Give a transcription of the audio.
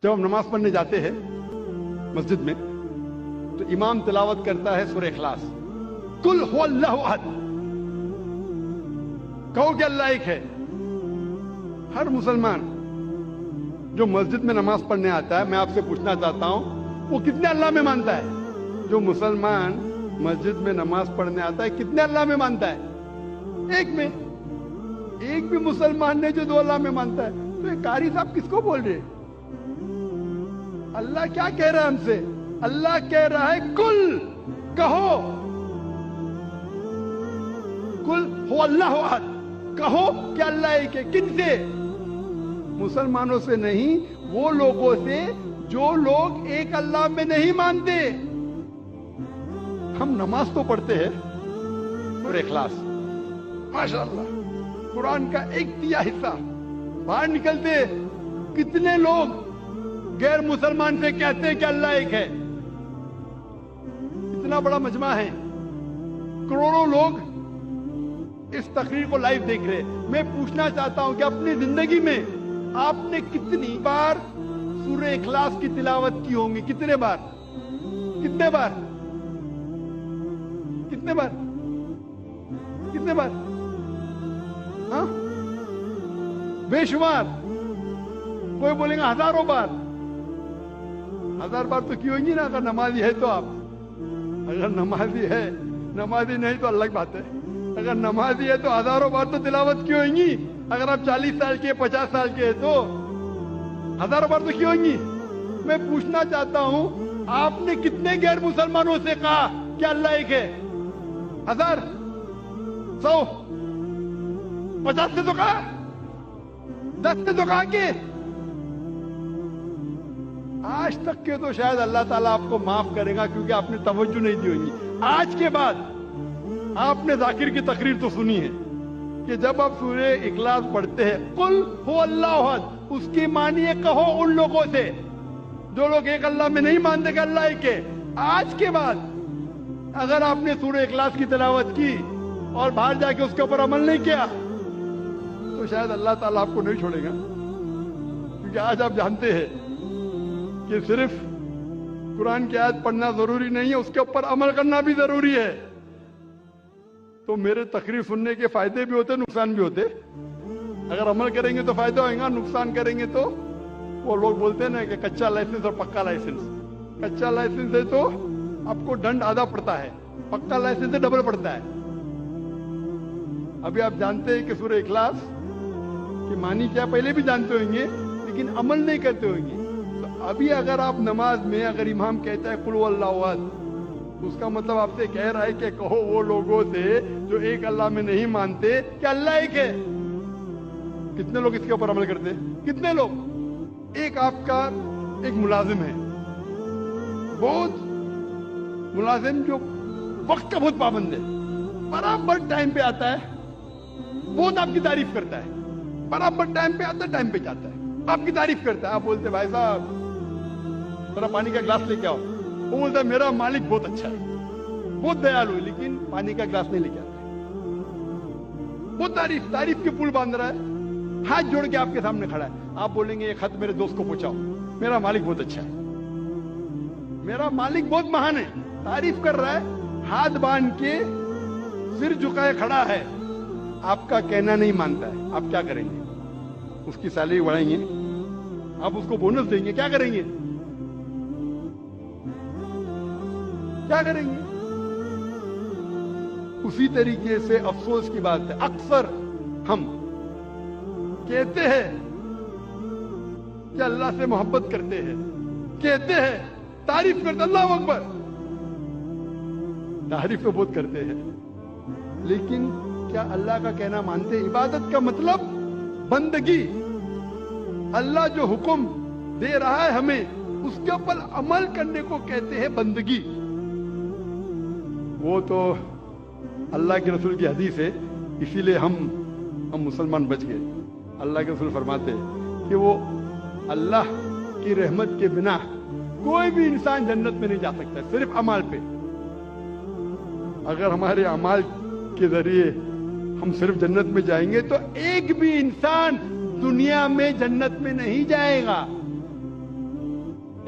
جب ہم نماز پڑھنے جاتے ہیں مسجد میں تو امام تلاوت کرتا ہے سورہ اخلاص، قل هو اللہ احد، کہو کہ اللہ ایک ہے۔ ہر مسلمان جو مسجد میں نماز پڑھنے آتا ہے، میں آپ سے پوچھنا چاہتا ہوں وہ کتنے اللہ میں مانتا ہے؟ جو مسلمان مسجد میں نماز پڑھنے آتا ہے کتنے اللہ میں مانتا ہے؟ ایک میں۔ ایک بھی مسلمان نے جو دو اللہ میں مانتا ہے، تو یہ قاری صاحب کس کو بول رہے ہیں؟ اللہ کیا کہہ رہا ہے ہم سے؟ اللہ کہہ رہا ہے کل، کہو، کل ہو اللہ احد، کہو کہ اللہ ایک ہے۔ کن سے؟ مسلمانوں سے نہیں، وہ لوگوں سے جو لوگ ایک اللہ میں نہیں مانتے۔ ہم نماز تو پڑھتے ہیں اور اخلاص، ماشاءاللہ قرآن کا 1/3 حصہ باہر نکلتے کتنے لوگ غیر مسلمان سے کہتے ہیں کہ اللہ ایک ہے۔ اتنا بڑا مجمع ہے، کروڑوں لوگ اس تقریر کو لائیو دیکھ رہے ہیں۔ میں پوچھنا چاہتا ہوں کہ اپنی زندگی میں آپ نے کتنی بار سورہ اخلاص کی تلاوت کی ہوں گی؟ کتنے بار؟ کتنے بار؟ کتنے بار؟ کتنے بار؟ ہاں بے شمار۔ کوئی بولیں گا ہزاروں بار۔ 1000 بار تو کی ہوگی نا، اگر نمازی ہے تو آپ۔ اگر نمازی ہے، نمازی نہیں تو الگ بات ہے۔ اگر نمازی ہے تو ہزاروں بار تو تلاوت کی ہوئیں گی۔ اگر آپ 40 سال کے 50 سال کے تو ہزاروں بار تو کی ہوئیں گی۔ میں پوچھنا چاہتا ہوں آپ نے کتنے غیر مسلمانوں سے کہا کہ اللہ ایک ہے؟ 1000 100 50 سے تو کہا، 10 سے تو کہا کہ آج تک کے تو شاید اللہ تعالیٰ آپ کو معاف کرے گا کیونکہ آپ نے توجہ نہیں دی ہوگی۔ آج کے بعد آپ نے ذاکر کی تقریر تو سنی ہے کہ جب آپ سورہ اخلاص پڑھتے ہیں قل هو اللہ احد، اس کی معنی ہے کہو ان لوگوں سے جو لوگ ایک اللہ میں نہیں مانتے کہ اللہ ایک ہے۔ آج کے بعد اگر آپ نے سورہ اخلاص کی تلاوت کی اور باہر جا کے اس کے اوپر عمل نہیں کیا تو شاید اللہ تعالیٰ آپ کو نہیں چھوڑے گا، کیونکہ آج آپ جانتے ہیں کہ صرف قرآن کی آیت پڑھنا ضروری نہیں ہے، اس کے اوپر عمل کرنا بھی ضروری ہے۔ تو میرے تقریر سننے کے فائدے بھی ہوتے، نقصان بھی ہوتے۔ اگر عمل کریں گے تو فائدہ ہوئے گا، نقصان کریں گے تو وہ لوگ بولتے ہیں نا کہ کچا لائسنس اور پکا لائسنس۔ کچا لائسنس ہے تو آپ کو دنڈ آدھا پڑتا ہے، پکا لائسنس سے ڈبل پڑتا ہے۔ ابھی آپ جانتے ہیں کہ سورہ اخلاص کی معنی کیا پہلے بھی جانتے ہوئیں گے، لیکن عمل نہیں کرتے ہوئیں گے۔ ابھی اگر آپ نماز میں اگر امام کہتا ہے قل هو اللہ احد، اس کا مطلب آپ سے کہہ رہا ہے کہ کہو وہ لوگوں سے جو ایک اللہ میں نہیں مانتے کہ اللہ ایک ہے۔ کتنے لوگ اس کے اوپر عمل کرتے ہیں؟ کتنے لوگ؟ ایک آپ کا ایک ملازم ہے، بہت ملازم جو وقت کا بہت پابند ہے، برابر ٹائم پہ آتا ہے، بہت آپ کی تعریف کرتا ہے، برابر ٹائم پہ آتا ہے، ٹائم پہ جاتا ہے، آپ کی تعریف کرتا ہے۔ آپ بولتے بھائی صاحب ذرا پانی کا گلاس لے کے آؤ، وہ بولتا ہے میرا مالک بہت اچھا ہے، بہت دیالو ہے، لیکن پانی کا گلاس نہیں لے کے آتا ہے۔ وہ تعریف کے پل باندھ رہا ہے، ہاتھ جوڑ کے آپ کے سامنے کھڑا ہے۔ آپ بولیں گے یہ خط میرے دوست کو پہنچاؤ، میرا مالک بہت اچھا ہے، میرا مالک بہت مہان ہے، تعریف کر رہا ہے، ہاتھ باندھ کے سر جھکائے کھڑا ہے، آپ کا کہنا نہیں مانتا ہے۔ آپ کیا کریں گے؟ اس کی سیلری بڑھائیں گے؟ آپ اس کو بونس دیں گے؟ کیا کریں گے؟ کیا کریں گے؟ اسی طریقے سے افسوس کی بات ہے، اکثر ہم کہتے ہیں کہ اللہ سے محبت کرتے ہیں، کہتے ہیں تعریف کرتے، اللہ اکبر، تعریف تو بہت کرتے ہیں، لیکن کیا اللہ کا کہنا مانتے؟ عبادت کا مطلب بندگی، اللہ جو حکم دے رہا ہے ہمیں اس کے اوپر عمل کرنے کو کہتے ہیں بندگی۔ وہ تو اللہ کے رسول کی حدیث ہے، اسی لیے ہم مسلمان بچ گئے۔ اللہ کے رسول فرماتے کہ وہ اللہ کی رحمت کے بنا کوئی بھی انسان جنت میں نہیں جا سکتا، صرف عمل پہ۔ اگر ہمارے اعمال کے ذریعے ہم صرف جنت میں جائیں گے تو ایک بھی انسان دنیا میں جنت میں نہیں جائے گا،